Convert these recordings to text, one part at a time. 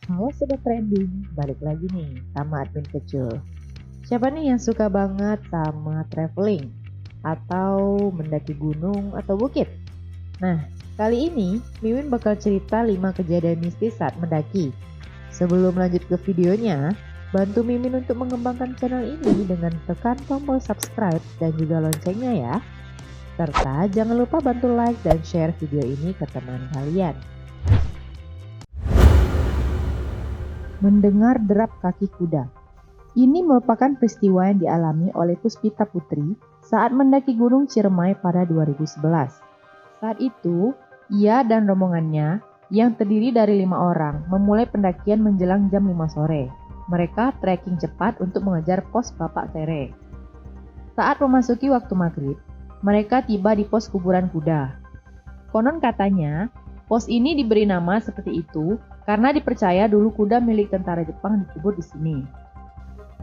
Halo Sobat Trending, balik lagi nih sama admin kecil. Siapa nih yang suka banget sama traveling? Atau mendaki gunung atau bukit? Nah, kali ini Mimin bakal cerita 5 kejadian mistis saat mendaki. Sebelum lanjut ke videonya, bantu Mimin untuk mengembangkan channel ini dengan tekan tombol subscribe dan juga loncengnya ya. Serta jangan lupa bantu like dan share video ini ke teman kalian. Mendengar derap kaki kuda. Ini merupakan peristiwa yang dialami oleh Puspita Putri saat mendaki Gunung Ciremai pada 2011. Saat itu, ia dan rombongannya yang terdiri dari 5 orang memulai pendakian menjelang jam 5 sore. Mereka trekking cepat untuk mengejar pos Bapak Tere. Saat memasuki waktu maghrib, mereka tiba di pos kuburan kuda. Konon katanya, pos ini diberi nama seperti itu karena dipercaya dulu kuda milik tentara Jepang dikubur di sini.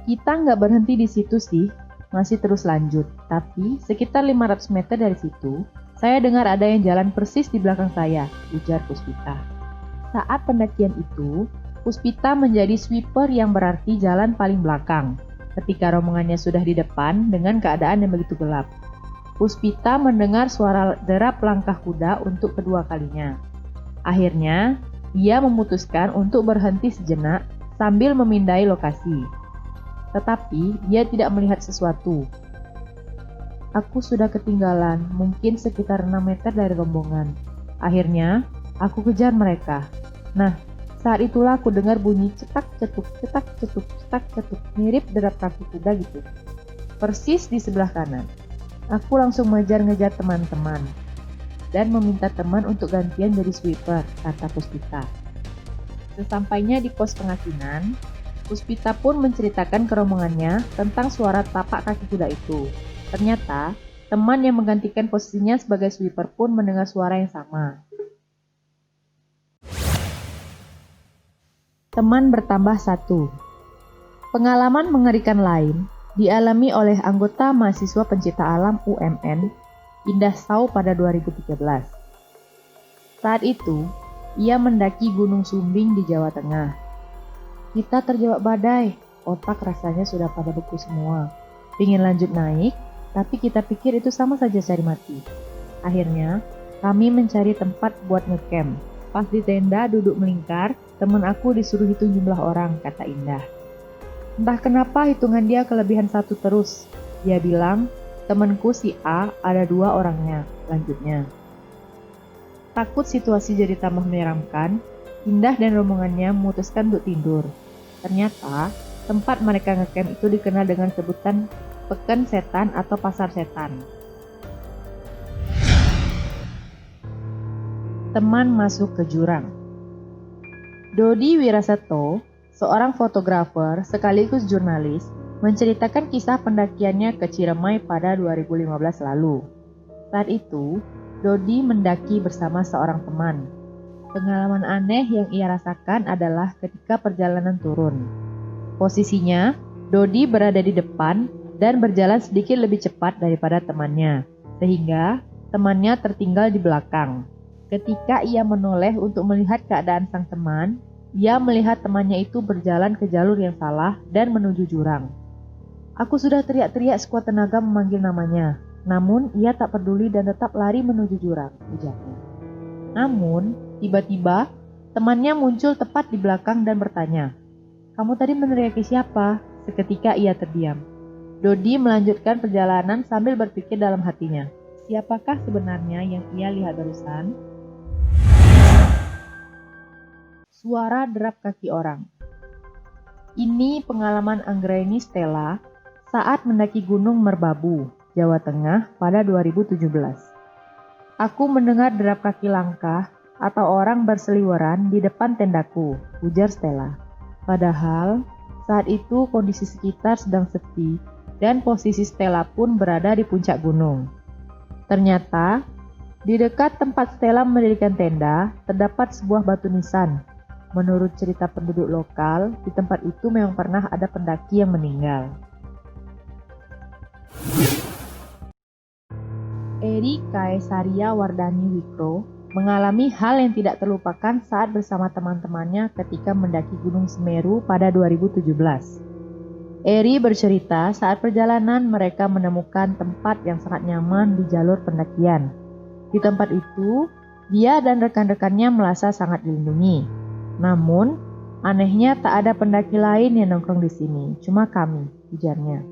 Kita nggak berhenti di situ sih, masih terus lanjut. Tapi sekitar 500 meter dari situ, saya dengar ada yang jalan persis di belakang saya, ujar Puspita. Saat pendakian itu, Puspita menjadi sweeper yang berarti jalan paling belakang. Ketika rombongannya sudah di depan dengan keadaan yang begitu gelap. Puspita mendengar suara derap langkah kuda untuk kedua kalinya. Akhirnya, ia memutuskan untuk berhenti sejenak sambil memindai lokasi. Tetapi, dia tidak melihat sesuatu. Aku sudah ketinggalan, mungkin sekitar 6 meter dari rombongan. Akhirnya, aku kejar mereka. Nah, saat itulah aku dengar bunyi cetak-cetuk, cetak-cetuk, cetak-cetuk, mirip derap kaki kuda gitu. Persis di sebelah kanan. Aku langsung mengejar-ngejar teman-teman dan meminta teman untuk gantian jadi sweeper, kata Puspita. Sesampainya di pos pengasingan, Puspita pun menceritakan ke rombongannya tentang suara tapak kaki kuda itu. Ternyata, teman yang menggantikan posisinya sebagai sweeper pun mendengar suara yang sama. Teman bertambah satu. Pengalaman mengerikan lain dialami oleh anggota mahasiswa pencinta alam UMN Indah Sau pada 2013. Saat itu, ia mendaki Gunung Sumbing di Jawa Tengah. Kita terjebak badai, otak rasanya sudah pada beku semua. Pingin lanjut naik, tapi kita pikir itu sama saja cari mati. Akhirnya, kami mencari tempat buat ngecamp. Pas di tenda duduk melingkar, temen aku disuruh hitung jumlah orang, kata Indah. Entah kenapa hitungan dia kelebihan 1 terus. Dia bilang, temanku si A ada 2 orangnya, lanjutnya. Takut situasi jadi tambah menyeramkan, Indah dan rombongannya memutuskan untuk tidur. Ternyata, tempat mereka ngecamp itu dikenal dengan sebutan Peken Setan atau Pasar Setan. Teman masuk ke jurang. Dodi Wiraseto, seorang fotografer sekaligus jurnalis, menceritakan kisah pendakiannya ke Ciremai pada 2015 lalu. Saat itu, Dodi mendaki bersama seorang teman. Pengalaman aneh yang ia rasakan adalah ketika perjalanan turun. Posisinya, Dodi berada di depan dan berjalan sedikit lebih cepat daripada temannya, sehingga temannya tertinggal di belakang. Ketika ia menoleh untuk melihat keadaan sang teman, ia melihat temannya itu berjalan ke jalur yang salah dan menuju jurang. Aku sudah teriak-teriak sekuat tenaga memanggil namanya, namun ia tak peduli dan tetap lari menuju jurang, ujarnya. Namun, tiba-tiba temannya muncul tepat di belakang dan bertanya, "Kamu tadi meneriaki siapa?" Seketika ia terdiam. Dodi melanjutkan perjalanan sambil berpikir dalam hatinya, siapakah sebenarnya yang ia lihat barusan? Suara derap kaki orang. Ini pengalaman Anggraini Stella saat mendaki Gunung Merbabu, Jawa Tengah pada 2017. Aku mendengar derap kaki langkah atau orang berseliweran di depan tendaku, ujar Stella. Padahal saat itu kondisi sekitar sedang sepi dan posisi Stella pun berada di puncak gunung. Ternyata di dekat tempat Stella mendirikan tenda terdapat sebuah batu nisan. Menurut cerita penduduk lokal, di tempat itu memang pernah ada pendaki yang meninggal. Eri Kaesaria Wardani Wikro mengalami hal yang tidak terlupakan saat bersama teman-temannya ketika mendaki Gunung Semeru pada 2017. Eri bercerita saat perjalanan mereka menemukan tempat yang sangat nyaman di jalur pendakian. Di tempat itu, dia dan rekan-rekannya merasa sangat dilindungi. Namun, anehnya tak ada pendaki lain yang nongkrong di sini, cuma kami, ujarnya.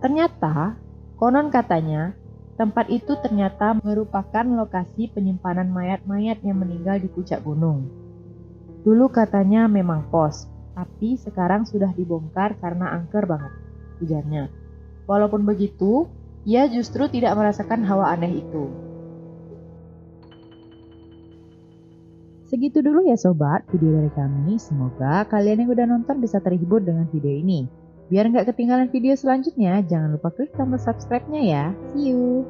Ternyata, konon katanya, tempat itu ternyata merupakan lokasi penyimpanan mayat-mayat yang meninggal di puncak gunung. Dulu katanya memang pos, tapi sekarang sudah dibongkar karena angker banget, ujarnya. Walaupun begitu, ia justru tidak merasakan hawa aneh itu. Segitu dulu ya sobat video dari kami. Semoga kalian yang udah nonton bisa terhibur dengan video ini. Biar nggak ketinggalan video selanjutnya, jangan lupa klik tombol subscribe-nya ya. See you!